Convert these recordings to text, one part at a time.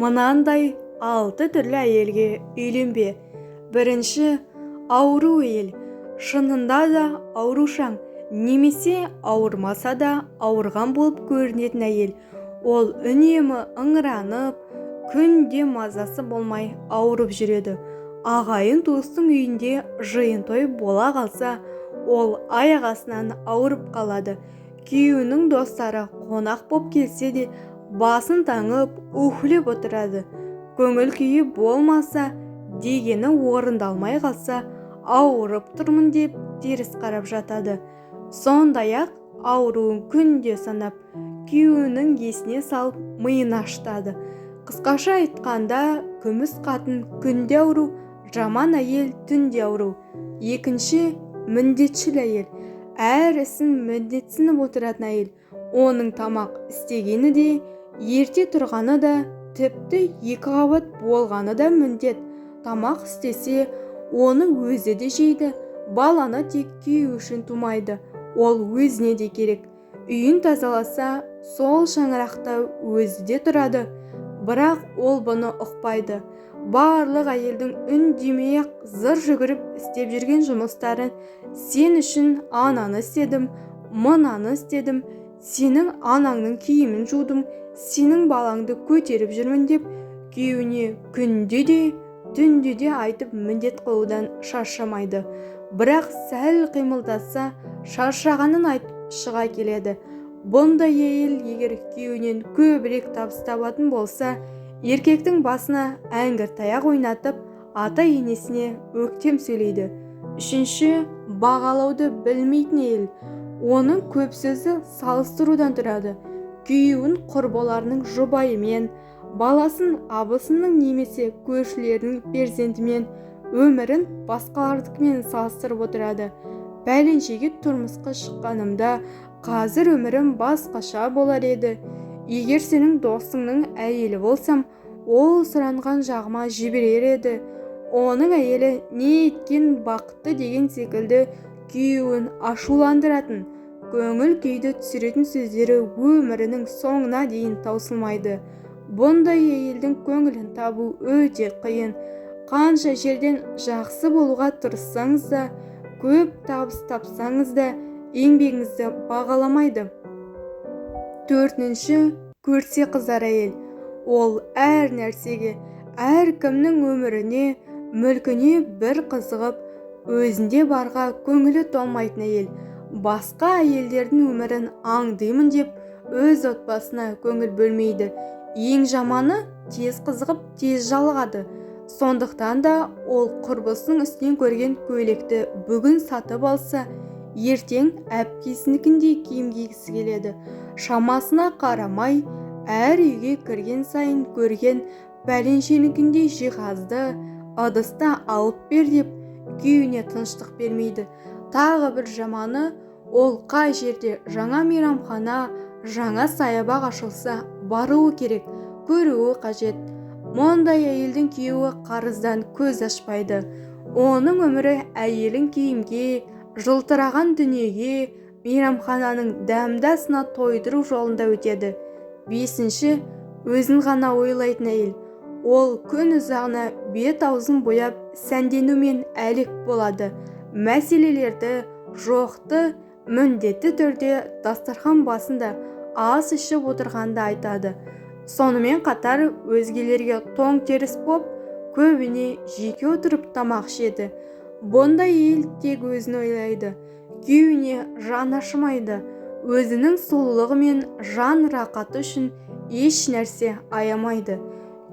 Мынандай 6 түрлі әйелге үйленбе. Бірінші, ауру әйел. Шынында да аурушаң, немесе ауырмаса да ауырған болып көрінетін әйел. Ол үнемі ыңыранып, күнде мазасы болмай ауырып жүреді. Ағайын туыстың үйінде жиын той бола қалса, ол аяқ астынан ауырып қалады. Күйеуінің достары қонақ боп келсе де, басын таңып, уһлеп отырады. Көңіл күйі болмаса, дегені орындалмай қалса, ауырып тұрмын деп теріс қарап жатады. Сондай-ақ ауруын күнде санап, күйеуінің есіне салып миын ашытады. Қысқаша айтқанда, күміс қатын күнде ауру, жаман әйел түнде ауру. Екінші, міндетшіл әйел. Әр ісін міндетсініп отыратын әйел. Оның тамақ істегені де, ерте тұрғаны да, тіпті 2 қабат болғаны да міндет. Тамақ істесе, оны өзі де жейді. Баланы тек күйеуі үшін тумайды. Ол өзіне де керек. Үйін тазаласа, сол шаңырақта өзі де тұрады. Бірақ ол бұны ұқпайды. Барлық әйелдің үндемей-ақ зыр жүгіріп істеп жүрген жұмыстарын сен үшін ананы істедім, мынаны істедім, сенің анаңның киімін жудым, сенің балаңды көтеріп жүрмін деп күйеуіне күнде де, түнде де айтып міндет қылудан шаршамайды. Бірақ сәл қимылдаса, шаршағанын айтып шыға келеді. Бұндай әйел егер күйеуінен көбірек табыс табатын болса, еркектің басына әңгір таяқ ойнатып, ата-енесіне өктем сөйлейді. Үшінші, бағалауды білмейтін әйел. Оның көп сөзі салыстырудан тұрады. Күйеуін құрбыларының жұбайымен, баласын абысының немесе көршілерінің перзентімен, өмірін басқалардыкімен салыстырып отырады. Пәленшеге тұрмысқа шыққанымда, қазір өмірім басқаша болар еді. Егер сенің досыңның әйелі болсам, ол сұранған жағыма жіберер еді. Оның әйелі не еткен бақытты деген секілді күйеуін ашуландыратын, көңіл күйді түсіретін сөздері өмірінің соңына дейін таусылмайды. Бұндай әйелдің көңілін табу өте қиын. Қанша жерден жақсы болуға тырыссаңыз да, көп табыс тапсаңыз да, еңбегіңізді бағаламайды. Төртінші, көрсе қызар әйел. Ол әр нәрсеге, әр кімнің өміріне, мүлкіне бір қызығып, өзінде барға көңілі толмайтын әйел. Басқа әйелдердің өмірін аңдимын деп, өз отбасына көңіл бөлмейді. Ең жаманы, тез қызығып, тез жалығады. Сондықтан да ол құрбысының үстінен көрген көйлекті бүгін сатып алса, ертең әпкесінікіндей киім кигісі келеді. Шамасына қарамай, әр үйге кірген сайын көрген пәленшенікіндей жиһазды, ыдысты алып бер деп күйеуіне тыныштық бермейді. Тағы бір жаманы, ол қай жерде жаңа мейрамхана, жаңа саябақ ашылса, баруы керек, көруі қажет. Мұндай әйелдің күйеуі қарыздан көз ашпайды. Оның өмірі әйелін киімге, жылтыраған дүниеге, мейрамхананың дәмді асына тойдыру жолында өтеді. Бесінші, өзін ғана ойлайтын әйел. Ол күн ұзағына бет-аузын бояп, сәнденумен әлек болады. Мәселелерді, жоқты, міндетті түрде дастархан басында ас ішіп отырғанда айтады. Сонымен қатар өзгелерге тоң теріс боп, көбіне жеке отырып тамақ ішеді. Бұндай әйел тек өзін ойлайды. Күйеуіне жан ашымайды. Өзінің сұлулығы мен жан рақаты үшін еш нәрсе аямайды.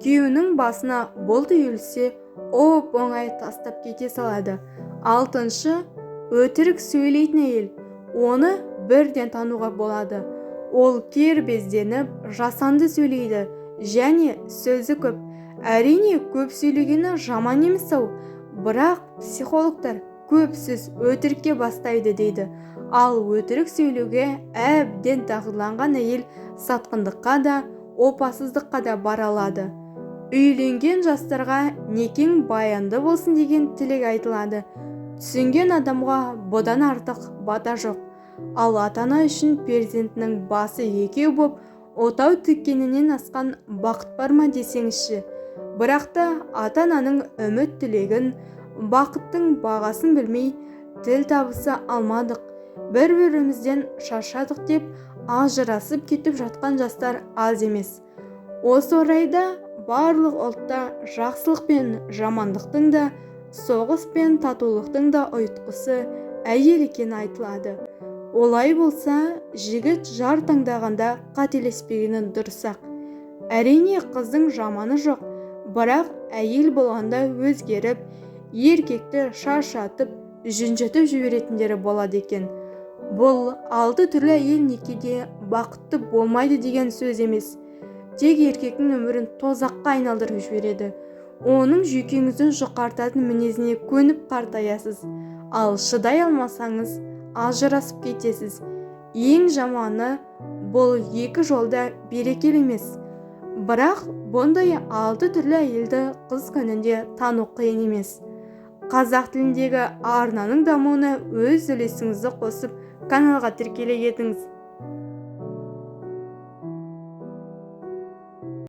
Күйеуінің басына бұлт үйілсе, оп-оңай тастап кете салады. Алтыншы, өтірік сөйлейтін әйел. Оны бірден тануға болады. Ол кербезденіп, жасанды сөйлейді, және сөзі көп. Әрине, көп сөйлегені жаман емес-ау. Бірақ психологтар көп сөз өтірікке бастайды дейді. Ал өтірік сөйлеуге әбден дағдыланған әйел сатқындыққа да, опасыздыққа да бара алады. Үйленген жастарға некең баянды болсын деген тілек айтылады. Түсінген адамға бұдан артық бата жоқ. Ал ата-ана үшін перзентінің басы екеу боп, отау тіккенінен асқан бақыт бар ма десеңізші. Бірақ та ата-ананың үміт тілегін, бақыттың бағасын білмей тіл табыса алмадық, бір-бірімізден шаршадық деп ажырасып кетіп жатқан жастар аз емес. Осы орайда барлық ұлтта жақсылық пен жамандықтың да, соғыс пен татулықтың да ұйытқысы әйел екені айтылады. Олай болса, жігіт жар таңдағанда қателеспегені дұрыс-ақ. Әрине қыздың жаманы жоқ, бірақ әйел болғанда өзгеріп, еркекті шаршатып, жүнжітіп жіберетіндері болады екен. Бұл 6 түрлі әйел некеде бақытты болмайды деген сөз емес. Тек еркектің өмірін тозаққа айналдырып жібереді. Оның жүйкеңізді жұқартатын мінезіне көніп қартаясыз. Ал шыдай алмасаңыз, ажырасып кетесіз. Ең жаманы, бұл екі жолда берекелі емес. Бірақ бұндай 6 түрлі әйелді қыз күнінде тану қиын емес. Қазақ тіліндегі арнаның дамуына өз үлесіңізді қосып, каналға тіркеле кетіңіз.